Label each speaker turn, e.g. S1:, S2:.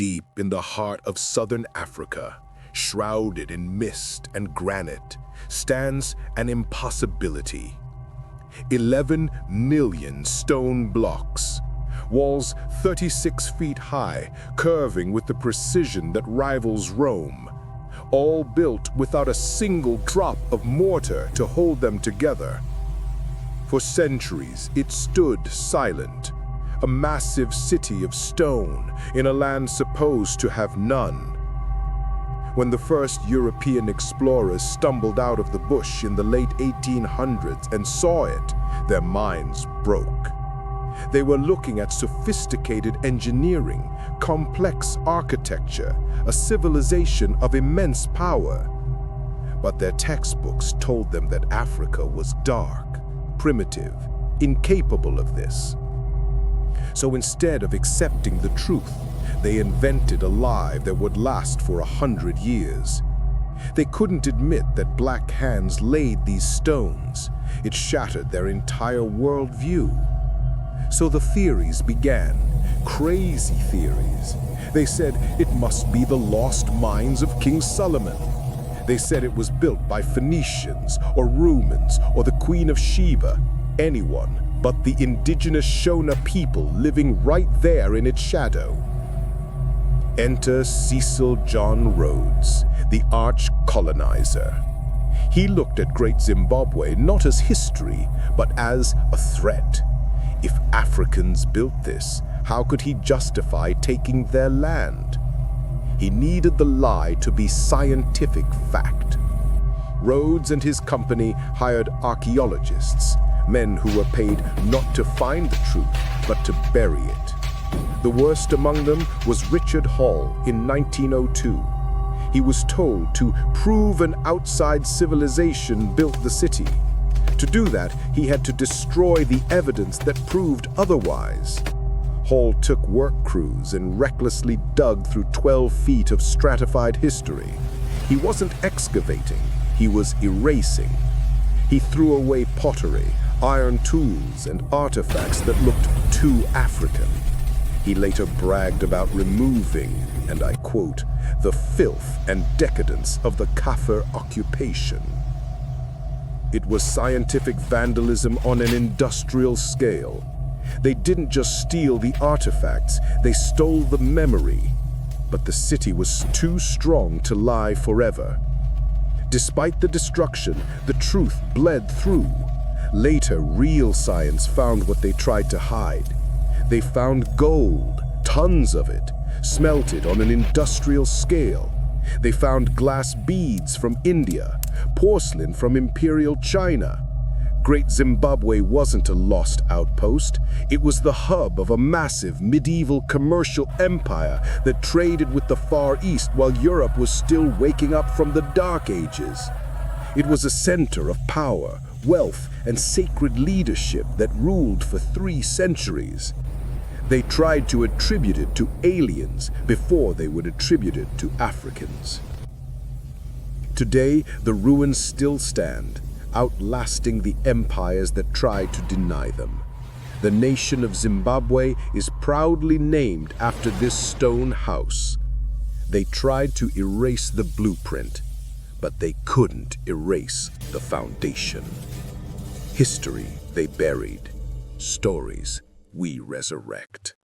S1: Deep in the heart of southern Africa, shrouded in mist and granite, stands an impossibility. 11 million stone blocks, walls 36 feet high, curving with the precision that rivals Rome, all built without a single drop of mortar to hold them together. For centuries, it stood silent, a massive city of stone in a land supposed to have none. When the first European explorers stumbled out of the bush in the late 1800s and saw it, their minds broke. They were looking at sophisticated engineering, complex architecture, a civilization of immense power. But their textbooks told them that Africa was dark, primitive, incapable of this. So instead of accepting the truth, they invented a lie that would last for 100 years. They couldn't admit that black hands laid these stones. It shattered their entire worldview. So the theories began, crazy theories. They said it must be the lost mines of King Solomon. They said it was built by Phoenicians or Romans or the Queen of Sheba, anyone but the indigenous Shona people living right there in its shadow. Enter Cecil John Rhodes, the arch colonizer. He looked at Great Zimbabwe not as history, but as a threat. If Africans built this, how could he justify taking their land? He needed the lie to be scientific fact. Rhodes and his company hired archaeologists, men who were paid not to find the truth, but to bury it. The worst among them was Richard Hall in 1902. He was told to prove an outside civilization built the city. To do that, he had to destroy the evidence that proved otherwise. Hall took work crews and recklessly dug through 12 feet of stratified history. He wasn't excavating, he was erasing. He threw away pottery, iron tools, and artifacts that looked too African. He later bragged about removing, and I quote, the filth and decadence of the Kafir occupation. It was scientific vandalism on an industrial scale. They didn't just steal the artifacts, they stole the memory. But the city was too strong to lie forever. Despite the destruction, the truth bled through. Later, real science found what they tried to hide. They found gold, tons of it, smelted on an industrial scale. They found glass beads from India, porcelain from Imperial China. Great Zimbabwe wasn't a lost outpost. It was the hub of a massive medieval commercial empire that traded with the Far East while Europe was still waking up from the Dark Ages. It was a center of power, wealth, and sacred leadership that ruled for 3 centuries. They tried to attribute it to aliens before they would attribute it to Africans. Today, the ruins still stand, outlasting the empires that tried to deny them. The nation of Zimbabwe is proudly named after this stone house. They tried to erase the blueprint, but they couldn't erase the foundation. History they buried, stories we resurrect.